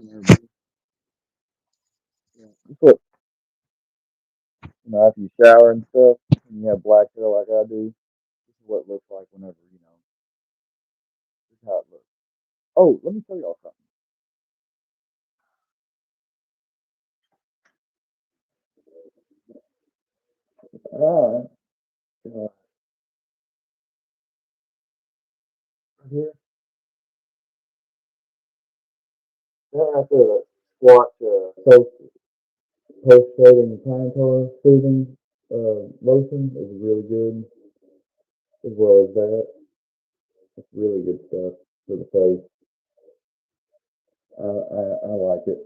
Yeah. But, after you shower and stuff, and you have black hair like I do, this is what it looks like whenever, this is how it looks. Oh, let me tell y'all something. Ah, right here, that right there, that Squatch post shaving time color soothing lotion is really good, as well as that. It's really good stuff for the face. I like it.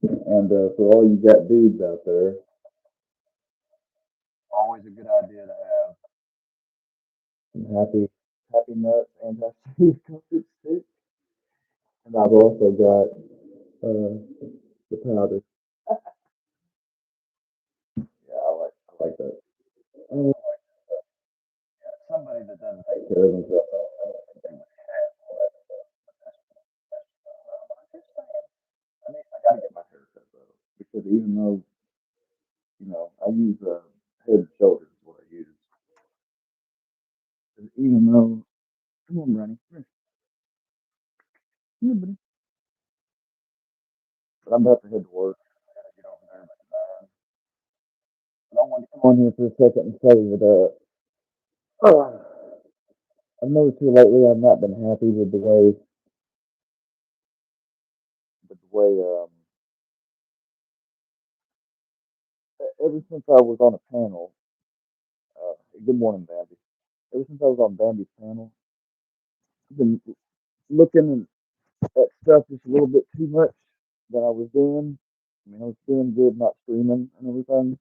And for all you got dudes out there, always a good idea to have some happy nuts anti-seize comfort stick. And I've also got the powder. Yeah, I like that. Somebody that doesn't take care of themselves, I don't think they would have all that stuff. I mean, I gotta get my hair cut though, because even though I use Head and Shoulders is what I use. And even though, come on, Ronnie, come on, buddy. But I'm about to head to work. I gotta get over there by 9. But I wanted to come on here for a second and tell you that I've noticed here lately I've not been happy with the way ever since I was on a panel. Good morning, Bambi. Ever since I was on Bambi's panel, I've been looking at stuff just a little bit too much that I was doing. I mean, I was doing good, not streaming and everything,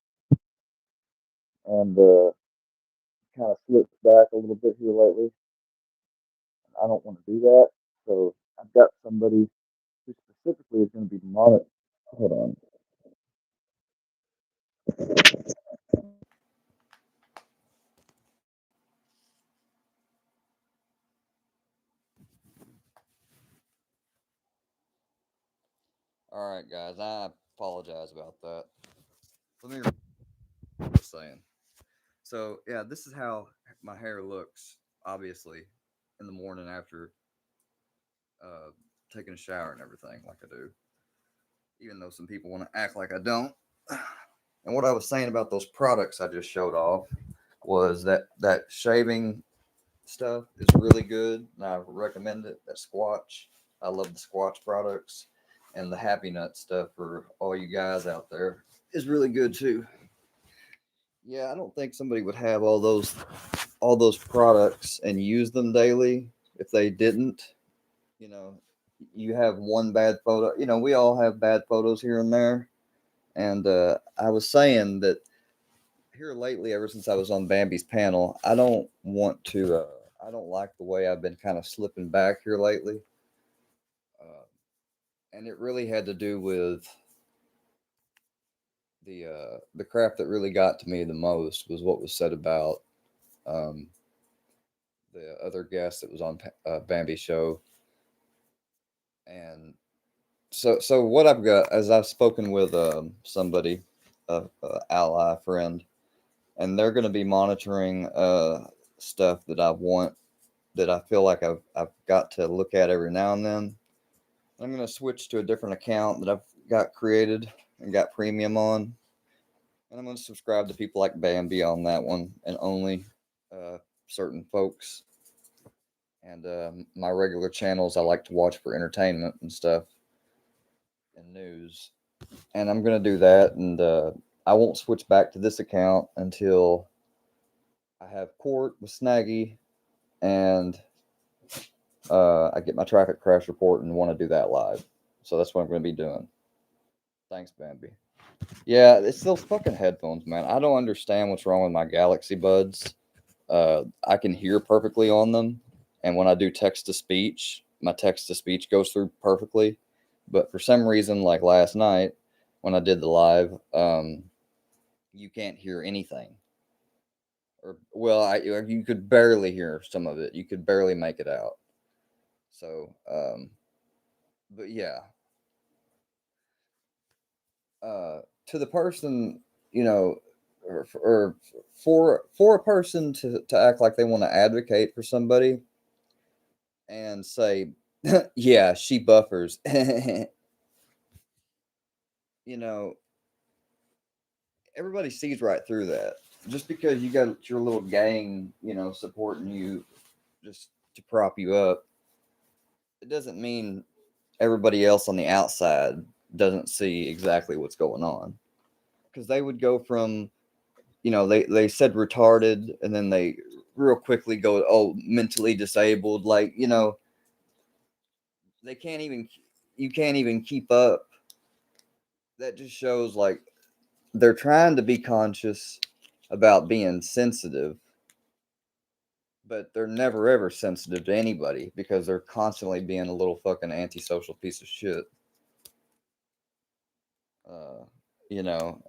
and kind of slipped back a little bit here lately. I don't want to do that, so I've got somebody who specifically is going to be monitoring. Hold on. All right, guys, I apologize about that. Let me what I was saying. So yeah, this is how my hair looks. Obviously, in the morning after uh, taking a shower and everything, like I do. Even though some people want to act like I don't. And what I was saying about those products I just showed off was that shaving stuff is really good, and I recommend it. That Squatch, I love the Squatch products, and the Happy Nut stuff for all you guys out there is really good too. Yeah, I don't think somebody would have all those products and use them daily if they didn't. You know, you have one bad photo. We all have bad photos here and there. And I was saying that here lately, ever since I was on Bambi's panel, I don't want to. I don't like the way I've been kind of slipping back here lately, uh, and it really had to do with the crap that really got to me the most was what was said about um, the other guest that was on Bambi's show, and so what I've got as I've spoken with somebody, a ally friend, and they're going to be monitoring stuff that I want that I feel like I've got to look at every now and then. I'm going to switch to a different account that I've got created and got premium on, and I'm going to subscribe to people like Bambi on that one and only uh, certain folks. And my regular channels I like to watch for entertainment and stuff and news. And I'm going to do that, and I won't switch back to this account until I have court with Snaggy and I get my traffic crash report and want to do that live. So that's what I'm going to be doing. Thanks, Bambi. Yeah, it's those fucking headphones, man. I don't understand what's wrong with my Galaxy Buds. I can hear perfectly on them, and when I do text to speech, my text to speech goes through perfectly. But for some reason, like last night when I did the live, you can't hear anything. Or well, you could barely hear some of it. You could barely make it out. So But yeah, to the person, you know, or for a person to act like they want to advocate for somebody and say, yeah, she buffers, you know, everybody sees right through that. Just because you got your little gang, supporting you just to prop you up, it doesn't mean everybody else on the outside doesn't see exactly what's going on. Because they would go from, they said retarded, and then they real quickly go, oh, mentally disabled. Like, they can't even, you can't even keep up. That just shows like they're trying to be conscious about being sensitive, but they're never ever sensitive to anybody because they're constantly being a little fucking antisocial piece of shit. Uh,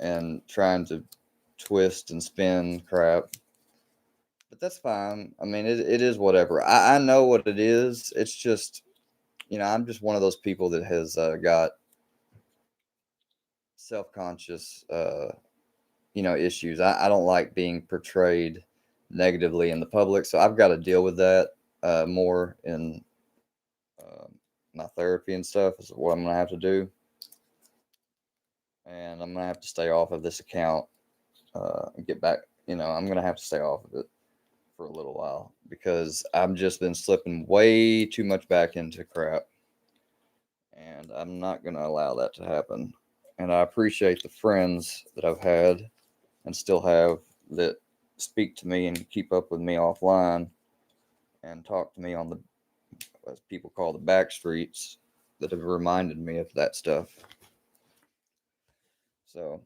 and trying to twist and spin crap. But that's fine. I mean, it is whatever. I know what it is. It's just, I'm just one of those people that has got self-conscious, issues. I don't like being portrayed negatively in the public, so I've got to deal with that more in uh, my therapy and stuff. Is what I'm gonna have to do, and I'm gonna have to stay off of this account and get back. I'm gonna have to stay off of it for a little while because I've just been slipping way too much back into crap, and I'm not gonna allow that to happen. And I appreciate the friends that I've had and still have that speak to me and keep up with me offline and talk to me on the, as people call, the back streets, that have reminded me of that stuff. So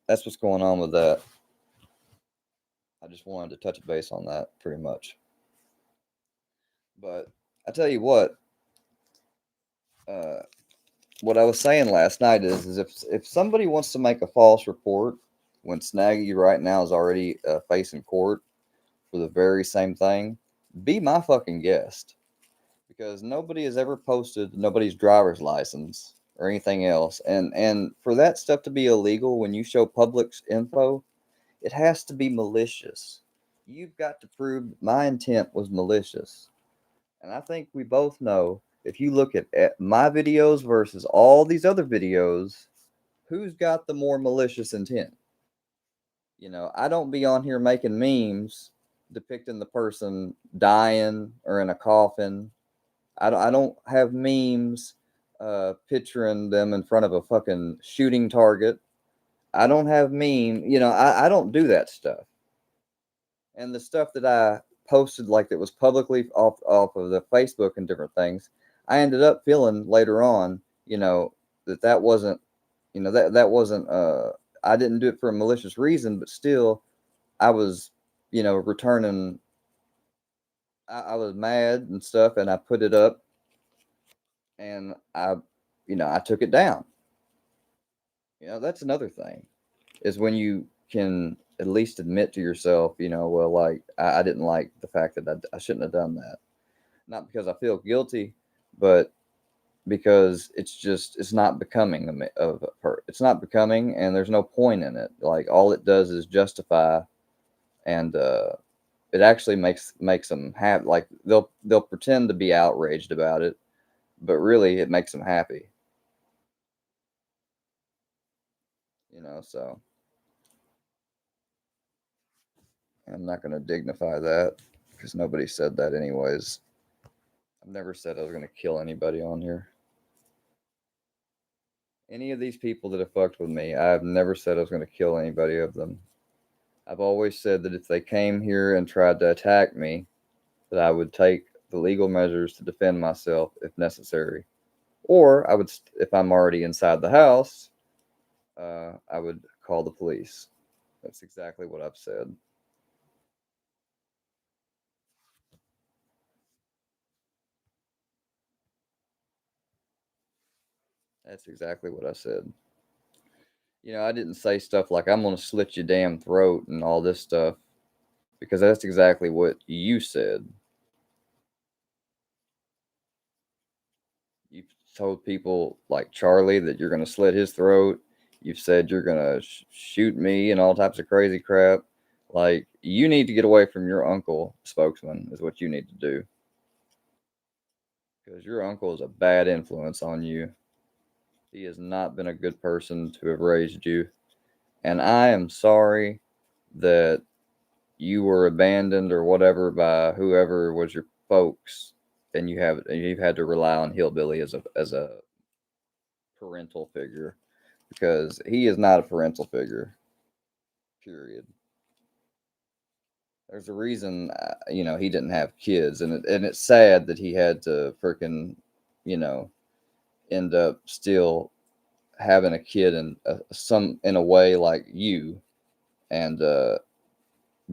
that's what's going on with that. I just wanted to touch base on that pretty much. But I tell you uh, what I was saying last night is if somebody wants to make a false report when Snaggy right now is already facing court for the very same thing, be my fucking guest. Because nobody has ever posted nobody's driver's license or anything else. And for that stuff to be illegal when you show public info, it has to be malicious. You've got to prove my intent was malicious. And I think we both know if you look at my videos versus all these other videos, who's got the more malicious intent? I don't be on here making memes depicting the person dying or in a coffin. I don't have memes picturing them in front of a fucking shooting target. I don't have I don't do that stuff. And the stuff that I posted, like that was publicly off of the Facebook and different things, I ended up feeling later on, that wasn't, that wasn't, I didn't do it for a malicious reason, but still I was, returning, I was mad and stuff, and I put it up, and I took it down. That's another thing, is when you can at least admit to yourself, well, like I didn't like the fact that I shouldn't have done that. Not because I feel guilty, but because it's not becoming of a it's not becoming, and there's no point in it. Like all it does is justify, and it actually makes them happy. Like they'll pretend to be outraged about it, but really it makes them happy. So I'm not going to dignify that because nobody said that anyways. I've never said I was going to kill anybody on here. Any of these people that have fucked with me, I've never said I was going to kill anybody of them. I've always said that if they came here and tried to attack me, that I would take the legal measures to defend myself if necessary. Or I would, if I'm already inside the house, I would call the police. That's exactly what I've said. That's exactly what I said. I didn't say stuff like I'm going to slit your damn throat and all this stuff because that's exactly what you said. You've told people like Charlie that you're going to slit his throat. You've said you're going to shoot me and all types of crazy crap. Like, you need to get away from your uncle, spokesman, is what you need to do. Because your uncle is a bad influence on you. He has not been a good person to have raised you. And I am sorry that you were abandoned or whatever by whoever was your folks, and you've had to rely on Hillbilly as a parental figure, because he is not a parental figure. Period. There's a reason, he didn't have kids, and it's sad that he had to freaking, you know, end up still having a kid in a way like you, and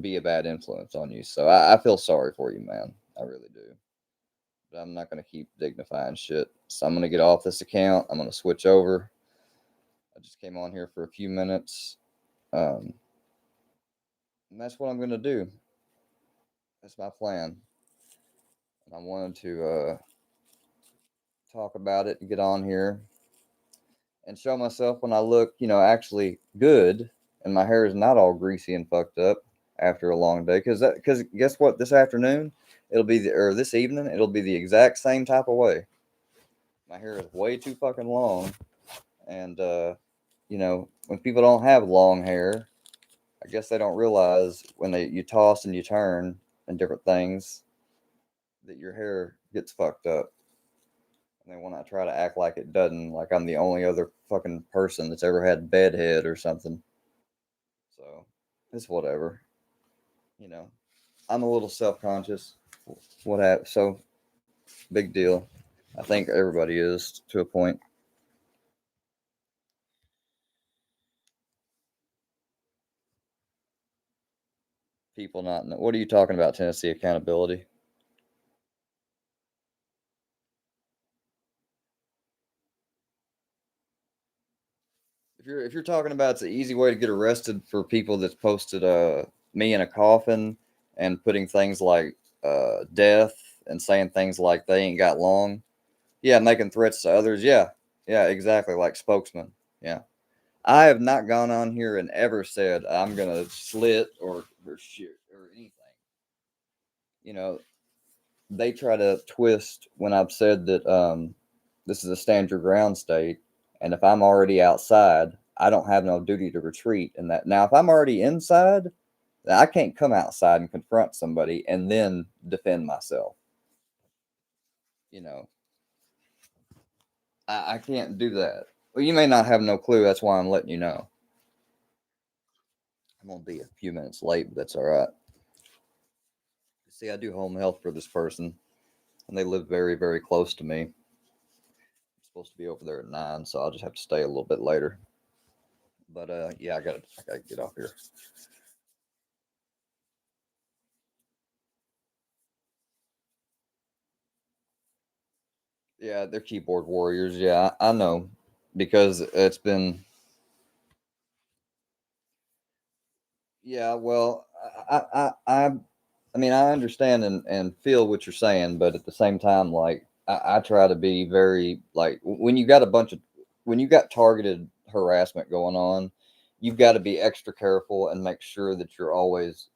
be a bad influence on you. So I feel sorry for you, man. I really do. But I'm not gonna keep dignifying shit. So I'm gonna get off this account. I'm gonna switch over. I just came on here for a few minutes. And that's what I'm gonna do. That's my plan. And I wanted to talk about it and get on here and show myself when I look, actually good, and my hair is not all greasy and fucked up after a long day. Because guess what? This afternoon, or this evening, it'll be the exact same type of way. My hair is way too fucking long, and when people don't have long hair, I guess they don't realize when you toss and you turn and different things that your hair gets fucked up. And they want to try to act like it doesn't, like I'm the only other fucking person that's ever had bedhead or something. So it's whatever. I'm a little self-conscious. So big deal. I think everybody is to a point. People not know. What are you talking about, Tennessee accountability? If you're talking about it's an easy way to get arrested for people that's posted me in a coffin and putting things like death and saying things like they ain't got long. Yeah, making threats to others. Yeah. Yeah, exactly, like spokesman. Yeah. I have not gone on here and ever said I'm gonna slit or shoot or anything. You know, they try to twist when I've said that this is a stand your ground state, and if I'm already outside, I don't have no duty to retreat in that. Now, if I'm already inside, I can't come outside and confront somebody and then defend myself. You know, I can't do that. Well, you may not have no clue. That's why I'm letting you know. I'm gonna be a few minutes late, but that's all right. See, I do home health for this person, and they live very, very close to me. I'm supposed to be over there at 9, so I'll just have to stay a little bit later. But yeah, I gotta get off here. Yeah, they're keyboard warriors. Yeah, I know, because it's been. Yeah, well, I mean, I understand and feel what you're saying, but at the same time, like, I try to be very, like, when you got targeted harassment going on, you've got to be extra careful and make sure that you're always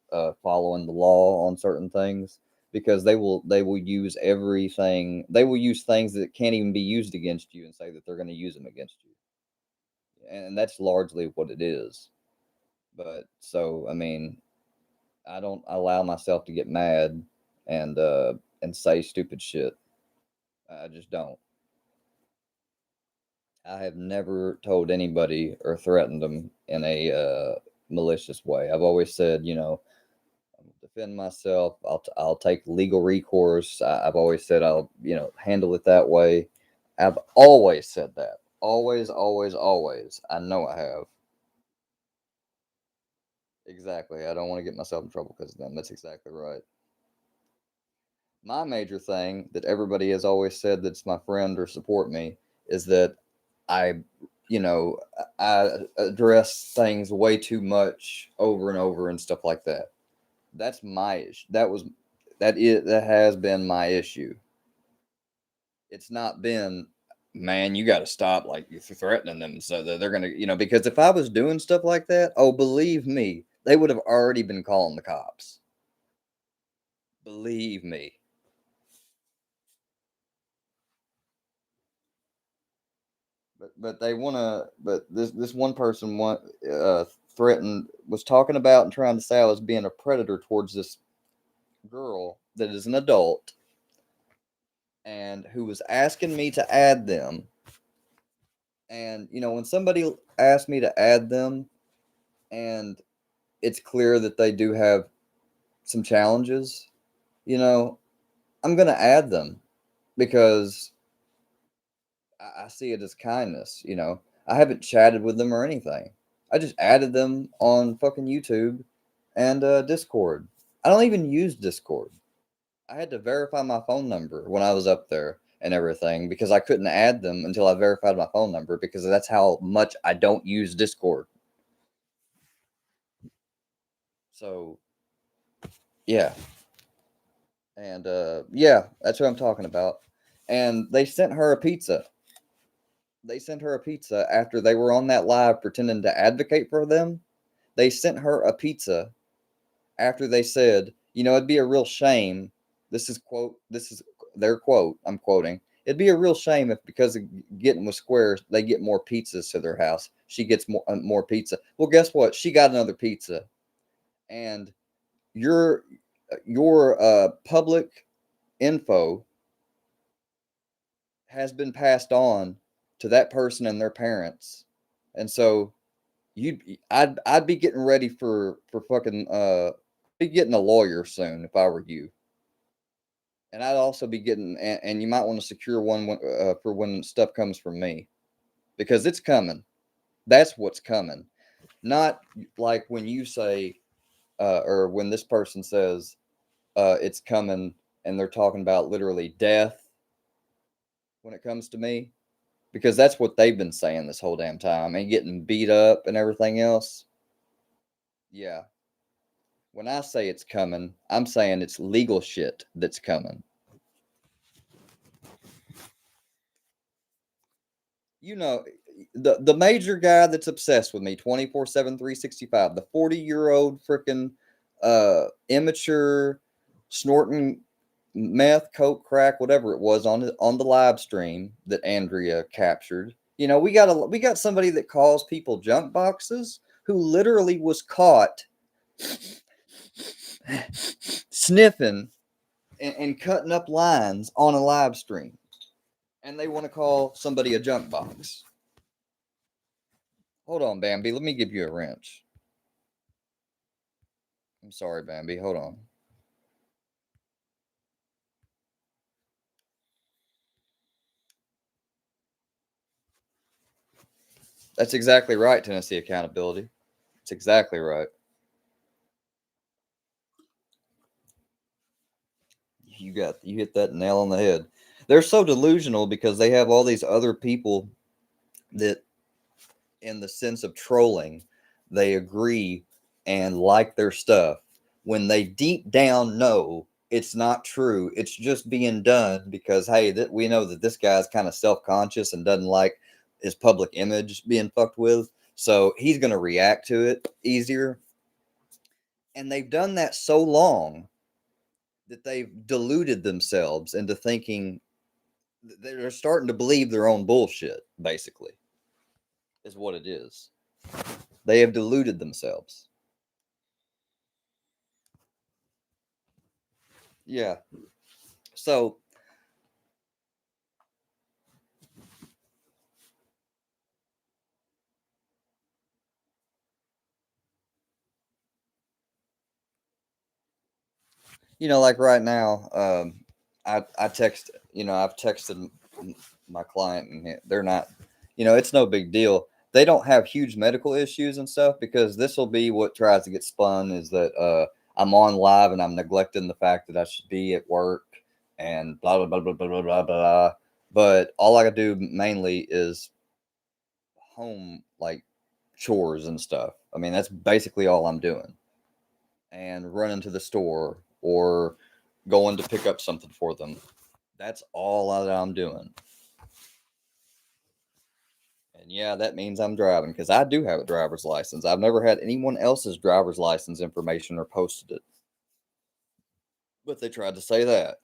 following the law on certain things, because they will use everything. They will use things that can't even be used against you and say that they're going to use them against you, and that's largely what it is. But so, I mean, I don't allow myself to get mad and say stupid shit. I just don't. I have never told anybody or threatened them in a malicious way. I've always said, I'll defend myself. I'll take legal recourse. I've always said I'll handle it that way. I've always said that. Always, always, always. I know I have. Exactly. I don't want to get myself in trouble because of them. That's exactly right. My major thing that everybody has always said that's my friend or support me is that I, you know, I address things way too much over and over and stuff like that. That's my issue. That has been my issue. It's not been man, you got to stop, like, you're threatening them so that they're going to, because if I was doing stuff like that, oh, believe me, they would have already been calling the cops. Believe me. But they want to, but this one person threatened, was talking about and trying to say I was being a predator towards this girl that is an adult and who was asking me to add them. And, when somebody asks me to add them and it's clear that they do have some challenges, I'm going to add them because I see it as kindness. I haven't chatted with them or anything. I just added them on fucking YouTube and Discord. I don't even use Discord. I had to verify my phone number when I was up there and everything because I couldn't add them until I verified my phone number because that's how much I don't use Discord. So, yeah. And yeah, that's what I'm talking about. And they sent her a pizza. They sent her a pizza after they were on that live pretending to advocate for them. They sent her a pizza after they said, it'd be a real shame. This is their quote. I'm quoting. It'd be a real shame if because of getting with Square, they get more pizzas to their house. She gets more pizza. Well, guess what? She got another pizza. And your public info has been passed on to that person and their parents. And so I'd be getting ready for fucking be getting a lawyer soon if I were you. And I'd also be getting and you might want to secure one for when stuff comes from me because it's coming. That's what's coming. Not like when you say or when this person says it's coming and they're talking about literally death when it comes to me. Because that's what they've been saying this whole damn time and getting beat up and everything else. Yeah. When I say it's coming, I'm saying it's legal shit that's coming. The major guy that's obsessed with me 24/7, 365, the 40-year-old freaking immature snorting meth, coke, crack, whatever it was on the live stream that Andrea captured. We got somebody that calls people junk boxes who literally was caught sniffing and cutting up lines on a live stream. And they want to call somebody a junk box. Hold on, Bambi. Let me give you a wrench. I'm sorry, Bambi. Hold on. That's exactly right, Tennessee Accountability. That's exactly right. You hit that nail on the head. They're so delusional because they have all these other people that, in the sense of trolling, they agree and like their stuff when they deep down know it's not true. It's just being done because, hey, we know that this guy's kind of self-conscious and doesn't like his public image being fucked with. So he's going to react to it easier. And they've done that so long that they've deluded themselves into thinking they're starting to believe their own bullshit, basically, is what it is. They have deluded themselves. Yeah. So, like right now, I text, I've texted my client and they're not, it's no big deal. They don't have huge medical issues and stuff because this will be what tries to get spun is that I'm on live and I'm neglecting the fact that I should be at work and blah, blah, blah, blah, blah, blah, blah, blah. But all I do mainly is home, like chores and stuff. I mean, that's basically all I'm doing. And running to the store or going to pick up something for them. That's all that I'm doing. And yeah, that means I'm driving because I do have a driver's license. I've never had anyone else's driver's license information or posted it, but they tried to say that.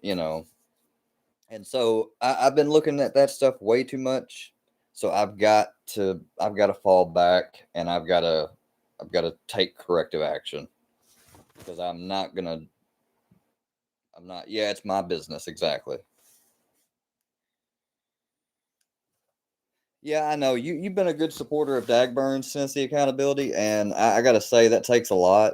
And so I've been looking at that stuff way too much. So I've got to fall back, and I've got to take corrective action because I'm not. Yeah, it's my business exactly. Yeah, I know you've been a good supporter of Dagburns since the accountability, and I got to say that takes a lot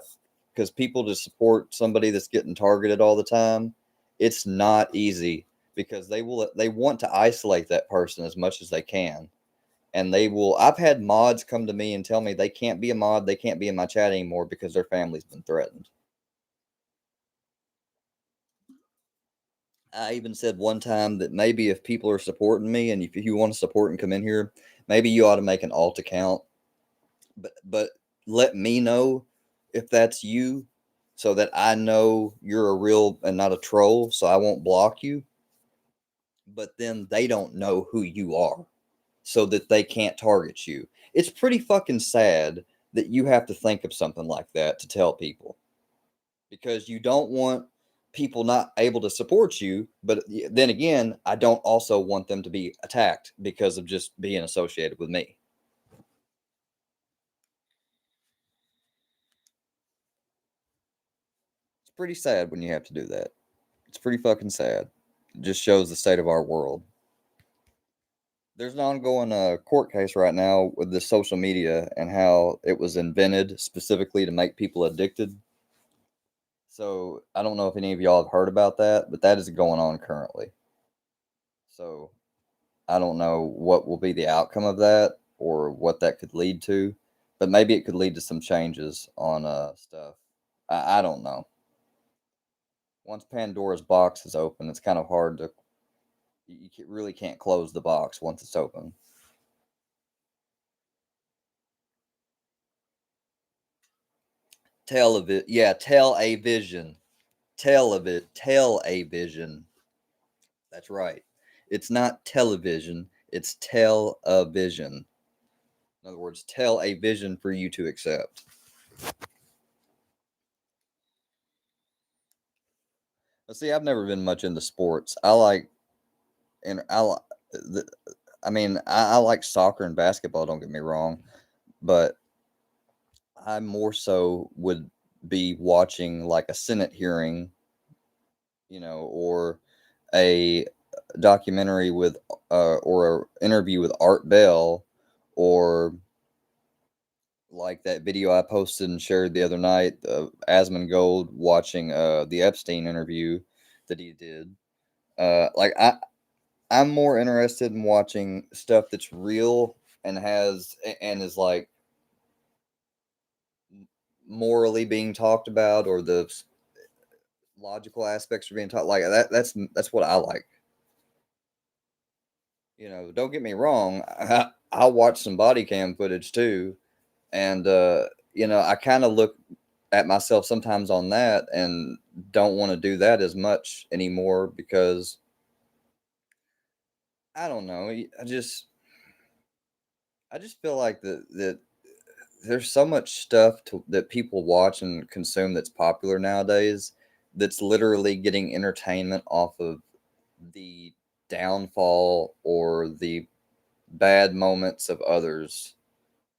because people to support somebody that's getting targeted all the time, it's not easy because they want to isolate that person as much as they can, and they will. I've had mods come to me and tell me they can't be a mod, they can't be in my chat anymore because their family's been threatened. I even said one time that maybe if people are supporting me and if you want to support and come in here, maybe you ought to make an alt account, but let me know if that's you so that I know you're a real and not a troll, so I won't block you. But then they don't know who you are so that they can't target you. It's pretty fucking sad that you have to think of something like that to tell people because you don't want people not able to support you. But then again, I don't also want them to be attacked because of just being associated with me. It's pretty sad when you have to do that. It's pretty fucking sad. It just shows the state of our world. There's an ongoing court case right now with the social media and how it was invented specifically to make people addicted. So I don't know if any of y'all have heard about that, but that is going on currently. So I don't know what will be the outcome of that or what that could lead to, but maybe it could lead to some changes on stuff. I don't know. Once Pandora's box is open, it's kind of hard to. Really can't close the box once it's open. Yeah, tell a vision. Tell a vision. That's right. It's not television, it's tell a vision. In other words, tell a vision for you to accept. But see, I've never been much into sports. And I, li- the, I mean, I like soccer and basketball. Don't get me wrong, but I more so would be watching like a Senate hearing, or a documentary with or an interview with Art Bell, or like that video I posted and shared the other night of Asmongold watching the Epstein interview that he did. Like I'm more interested in watching stuff that's real and is like morally being talked about, or the logical aspects are being taught. Like that's what I like. Don't get me wrong. I'll watch some body cam footage too, and I kind of look at myself sometimes on that and don't want to do that as much anymore because I don't know. I just feel like that there's so much stuff that people watch and consume that's popular nowadays that's literally getting entertainment off of the downfall or the bad moments of others.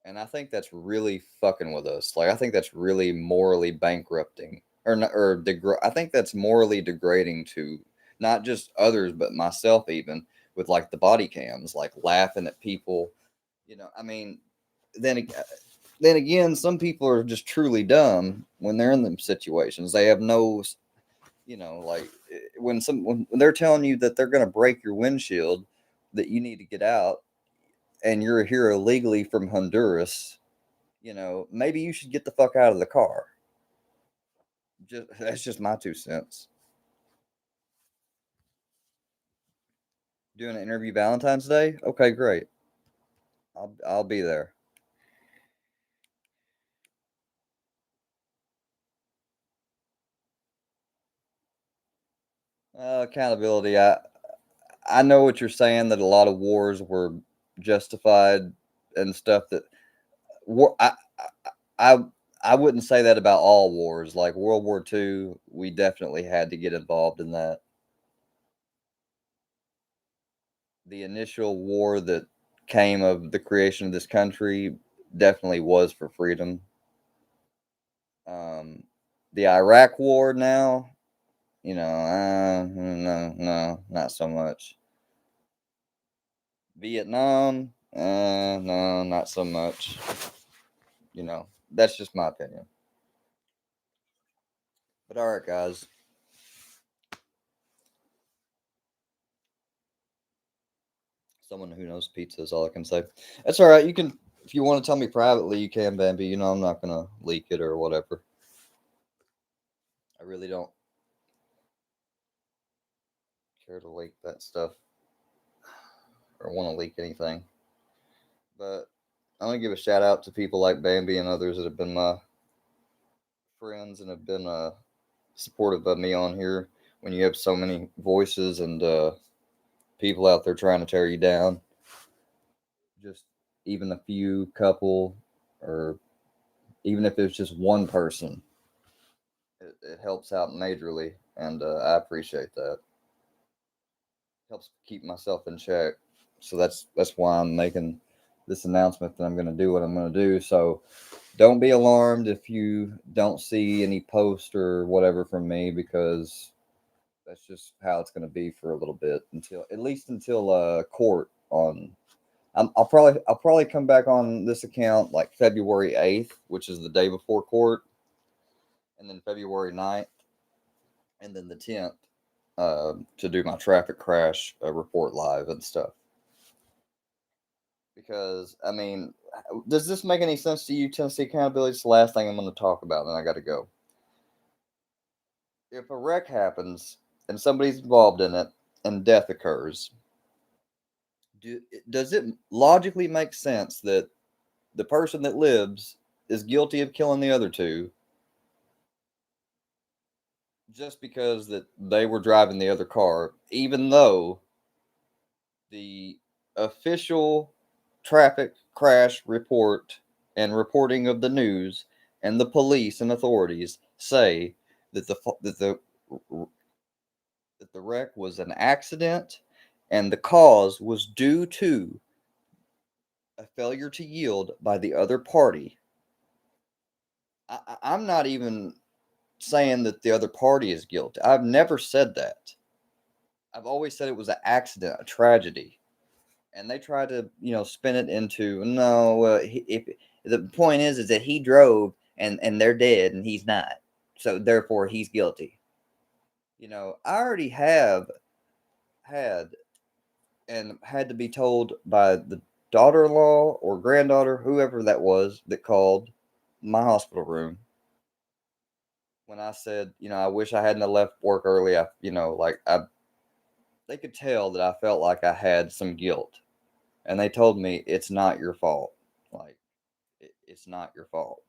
And I think that's really fucking with us. Like, I think that's really morally bankrupting, or not, I think that's morally degrading to not just others but myself, even with like the body cams, like laughing at people. I mean, then ag- then again, some people are just truly dumb when they're in them situations. They have no, like when they're telling you that they're going to break your windshield, that you need to get out, and you're here illegally from Honduras. Maybe you should get the fuck out of the car. That's just my 2 cents. Doing an interview Valentine's Day? Okay, great. I'll be there. Accountability. I know what you're saying, that a lot of wars were justified and stuff that war. I I wouldn't say that about all wars. Like World War II, we definitely had to get involved in that. The initial war that came of the creation of this country definitely was for freedom. Um, the Iraq War now, no, not so much. Vietnam, no, not so much. That's just my opinion. But all right, guys. Someone who knows pizza is all I can say. That's all right. You can, if you want to tell me privately, you can, Bambi. I'm not gonna leak it or whatever. I really don't care to leak that stuff or want to leak anything. But I want to give a shout out to people like Bambi and others that have been my friends and have been supportive of me on here. When you have so many voices and people out there trying to tear you down, just even a few couple, or even if it's just one person, it helps out majorly, and I appreciate that. Helps keep myself in check. So that's why I'm making this announcement that I'm going to do what I'm going to do. So don't be alarmed if you don't see any post or whatever from me, because that's just how it's going to be for a little bit, until court on. I'll probably come back on this account like February 8th, which is the day before court, and then February 9th, and then the 10th to do my traffic crash report live and stuff. Because, I mean, does this make any sense to you, Tennessee Accountability? It's the last thing I'm going to talk about, then I got to go. If a wreck happens and somebody's involved in it and death occurs, does it logically make sense that the person that lives is guilty of killing the other two just because that they were driving the other car, even though the official traffic crash report and reporting of the news and the police and authorities say that the wreck was an accident and the cause was due to a failure to yield by the other party? I'm not even saying that the other party is guilty. I've never said that. I've always said it was an accident, a tragedy. And they try to, spin it into, no, if the point is that he drove and they're dead and he's not. So therefore he's guilty. I already have had to be told by the daughter-in-law or granddaughter, whoever that was, that called my hospital room when I said, I wish I hadn't left work early. They could tell that I felt like I had some guilt, and they told me it's not your fault. Like, it's not your fault.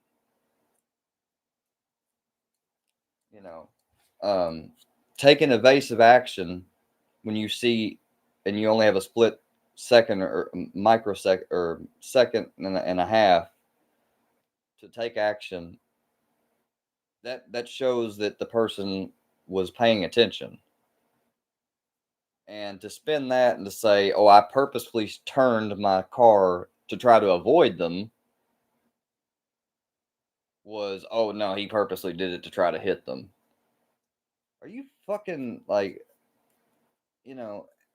Taking evasive action when you see, and you only have a split second or microsecond or second and a half to take action, that shows that the person was paying attention. And to spin that and to say, oh, I purposefully turned my car to try to avoid them, was, oh no, he purposely did it to try to hit them. Are you fucking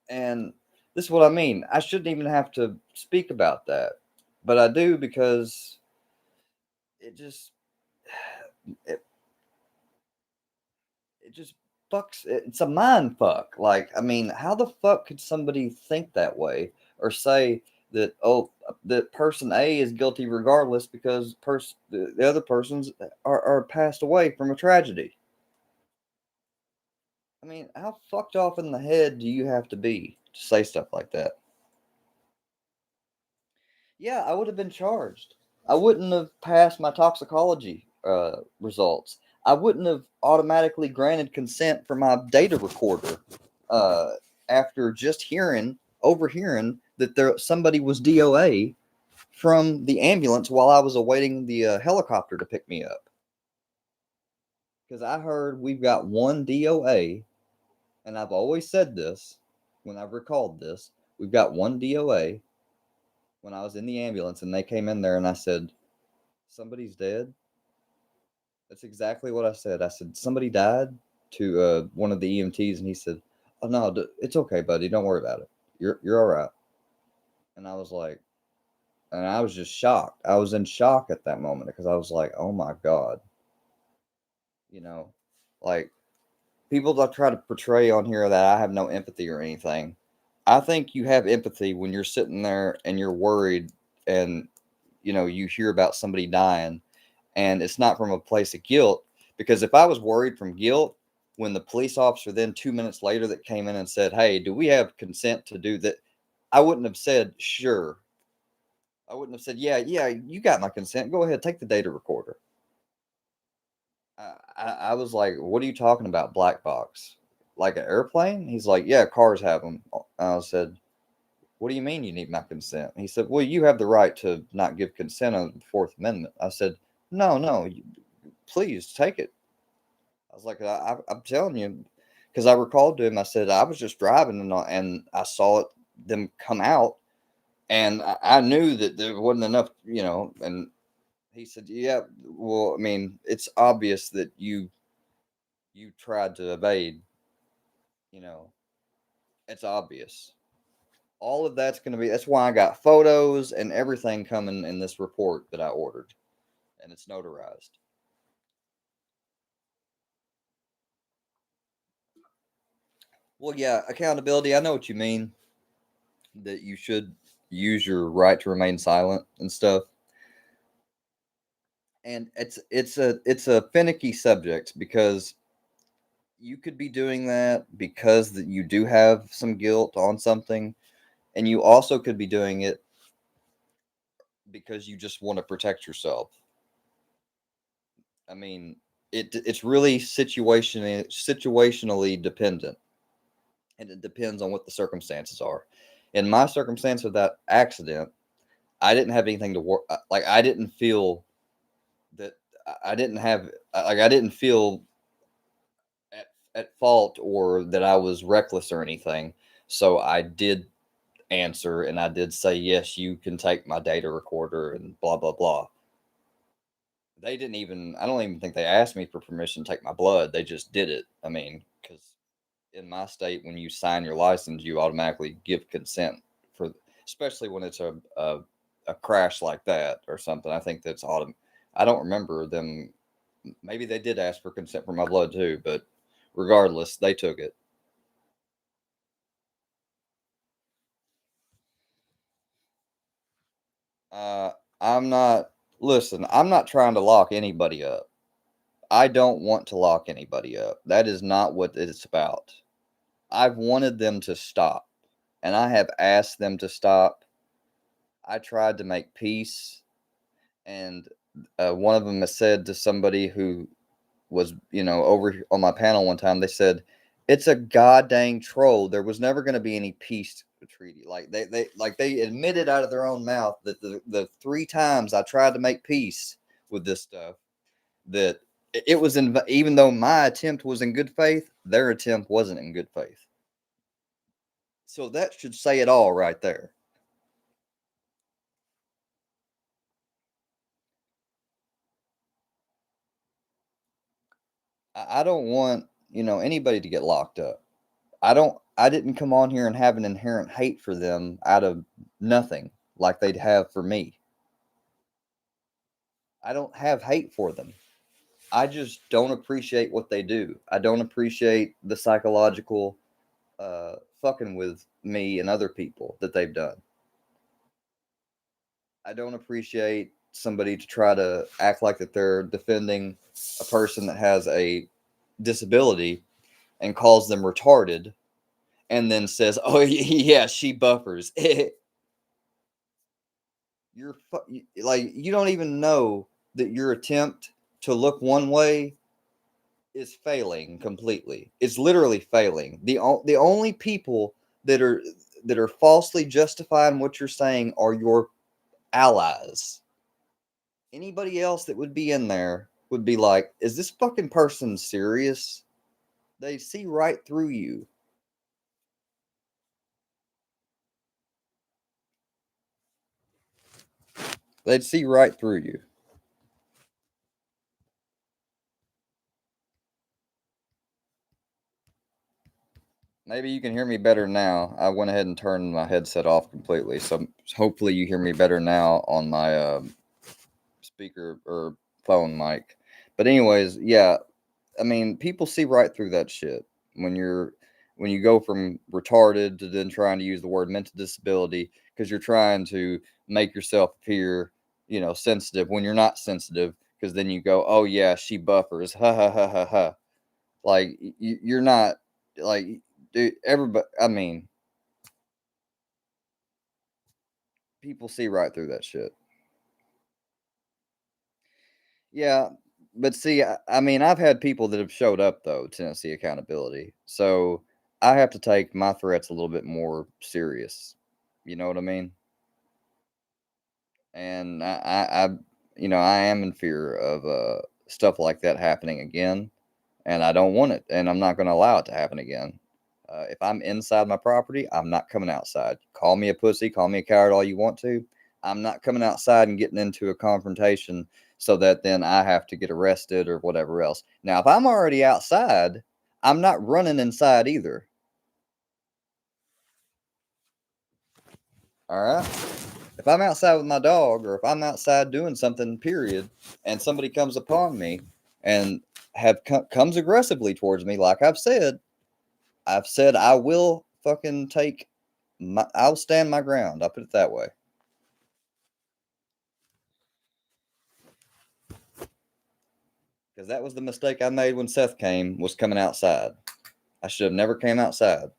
and this is what I mean. I shouldn't even have to speak about that, but I do, because it just it just fucks. It's a mind fuck. Like, I mean, how the fuck could somebody think that way or say that, oh, that person A is guilty regardless because the other persons are passed away from a tragedy? I mean, how fucked off in the head do you have to be to say stuff like that? Yeah, I would have been charged. I wouldn't have passed my toxicology results. I wouldn't have automatically granted consent for my data recorder after just overhearing that somebody was DOA from the ambulance while I was awaiting the helicopter to pick me up. Because I heard we've got one DOA, and I've always said this when I've recalled this. We've got one DOA. When I was in the ambulance and they came in there and I said, somebody's dead. That's exactly what I said. I said, somebody died, to one of the EMTs, and he said, oh, no, it's okay, buddy. Don't worry about it. You're all right. And I was like, and I was just shocked. I was in shock at that moment because I was like, oh my God. You know, like, people that try to portray on here that I have no empathy or anything. I think you have empathy when you're sitting there and you're worried and, you hear about somebody dying, and it's not from a place of guilt. Because if I was worried from guilt, when the police officer then 2 minutes later that came in and said, hey, do we have consent to do that? I wouldn't have said, sure. I wouldn't have said, yeah, you got my consent. Go ahead, take the data recorder. I was like, what are you talking about, black box? Like an airplane? He's like, yeah, cars have them. I said, what do you mean you need my consent? He said, well, you have the right to not give consent on the Fourth Amendment. I said, no, please take it. I was like, I'm telling you, because I recalled to him, I said, I was just driving and I saw them come out, and I knew that there wasn't enough, and he said, yeah, well, I mean, it's obvious that you tried to evade, you know, it's obvious. All of that's going to be, that's why I got photos and everything coming in this report that I ordered, and it's notarized. Well, yeah, accountability. I know what you mean, that you should use your right to remain silent and stuff. And it's a finicky subject because you could be doing that because that you do have some guilt on something, and you also could be doing it because you just want to protect yourself. I mean, it's really situationally dependent, and it depends on what the circumstances are. In my circumstance of that accident, I didn't have anything to work. Like, I didn't feel that I didn't have like I didn't feel at fault or that I was reckless or anything. So I did answer, and I did say, yes, you can take my data recorder and blah blah blah. They didn't even, I don't even think they asked me for permission to take my blood. They just did it. I mean, because in my state, when you sign your license, you automatically give consent for, especially when it's a crash like that or something. I think that's autumn. I don't remember them. Maybe they did ask for consent for my blood too, but regardless, they took it. Uh, I'm not, listen, I'm not trying to lock anybody up. I don't want to lock anybody up. That is not what it's about. I've wanted them to stop, and I have asked them to stop. I tried to make peace, and one of them has said to somebody who was, over on my panel one time, they said, it's a goddamn troll. There was never going to be any peace treaty. Like they admitted out of their own mouth that the three times I tried to make peace with this stuff, that it was in, even though my attempt was in good faith, their attempt wasn't in good faith. So that should say it all right there. I don't want, anybody to get locked up. I didn't come on here and have an inherent hate for them out of nothing like they'd have for me. I don't have hate for them. I just don't appreciate what they do. I don't appreciate the psychological fucking with me and other people that they've done. I don't appreciate somebody to try to act like that they're defending a person that has a disability and calls them retarded, and then says, "Oh yeah, she buffers." You're like, you don't even know that your attempt to look one way is failing completely. It's literally failing. The only people that are falsely justifying what you're saying are your allies. Anybody else that would be in there would be like, is this fucking person serious? They see right through you. They'd see right through you. Maybe you can hear me better now. I went ahead and turned my headset off completely, so hopefully you hear me better now on my speaker or phone mic. But anyways, yeah, I mean, people see right through that shit when you go from retarded to then trying to use the word mental disability because you're trying to make yourself appear, sensitive when you're not sensitive. Because then you go, oh yeah, she buffers, ha ha ha ha ha. Like you're not like, dude. Everybody, I mean, people see right through that shit. Yeah, but see, I mean, I've had people that have showed up though, Tennessee Accountability. So I have to take my threats a little bit more serious. You know what I mean? And I am in fear of stuff like that happening again, and I don't want it, and I'm not going to allow it to happen again. If I'm inside my property, I'm not coming outside. Call me a pussy, call me a coward, all you want to. I'm not coming outside and getting into a confrontation so that then I have to get arrested or whatever else. Now, if I'm already outside, I'm not running inside either. All right. If I'm outside with my dog or if I'm outside doing something, period, and somebody comes upon me and comes aggressively towards me, like I've said I will fucking I'll stand my ground. I'll put it that way. Because that was the mistake I made when Seth was coming outside. I should have never came outside.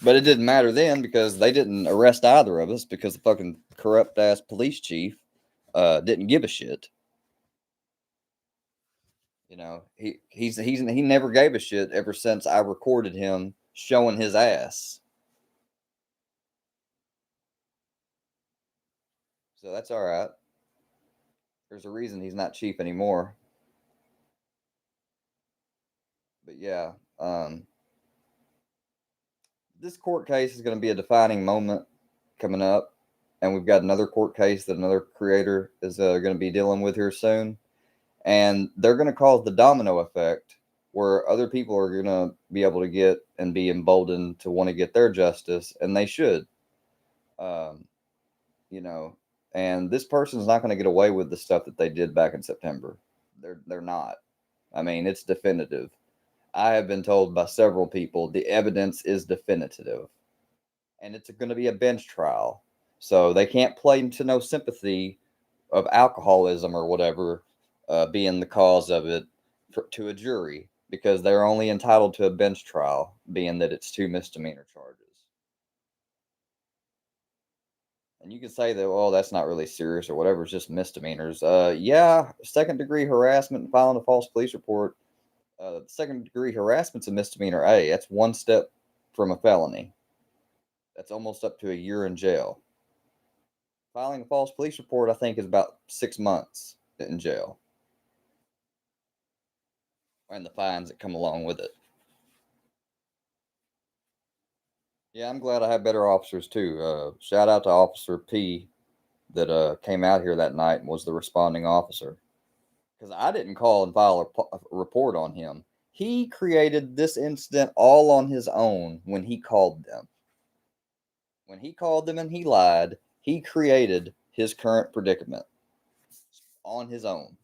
But it didn't matter then because they didn't arrest either of us because the fucking corrupt ass police chief didn't give a shit. He never gave a shit ever since I recorded him showing his ass. So that's all right. There's a reason he's not chief anymore. But yeah, this court case is going to be a defining moment coming up, and we've got another court case that another creator is going to be dealing with here soon, and they're going to cause the domino effect where other people are going to be able to get and be emboldened to want to get their justice, and they should. Um, you know, and this person's not going to get away with the stuff that they did back in September. They're not. I mean, it's definitive. I have been told by several people the evidence is definitive, and it's going to be a bench trial, so they can't play into no sympathy of alcoholism or whatever being the cause of it to a jury because they're only entitled to a bench trial, being that it's two misdemeanor charges. And you can say that, well, that's not really serious or whatever, it's just misdemeanors. Yeah, second degree harassment and filing a false police report. Second degree harassment's a misdemeanor A. That's one step from a felony. That's almost up to a year in jail. Filing a false police report, I think, is about 6 months in jail. And the fines that come along with it. Yeah, I'm glad I have better officers too. Shout out to Officer P that came out here that night and was the responding officer. Because I didn't call and file a report on him. He created this incident all on his own when he called them. When he called them and he lied, he created his current predicament on his own.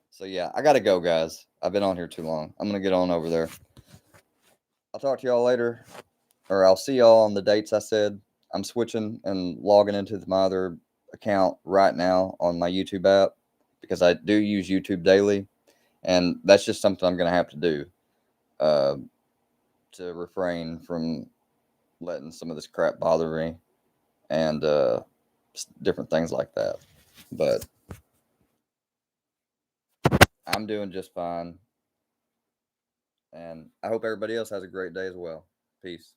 So yeah, I gotta go, guys. I've been on here too long. I'm gonna get on over there. I'll talk to y'all later, or I'll see y'all on the dates I said. I'm switching and logging into my other account right now on my YouTube app because I do use YouTube daily, and that's just something I'm gonna have to do uh, to refrain from letting some of this crap bother me and different things like that. But I'm doing just fine. And I hope everybody else has a great day as well. Peace.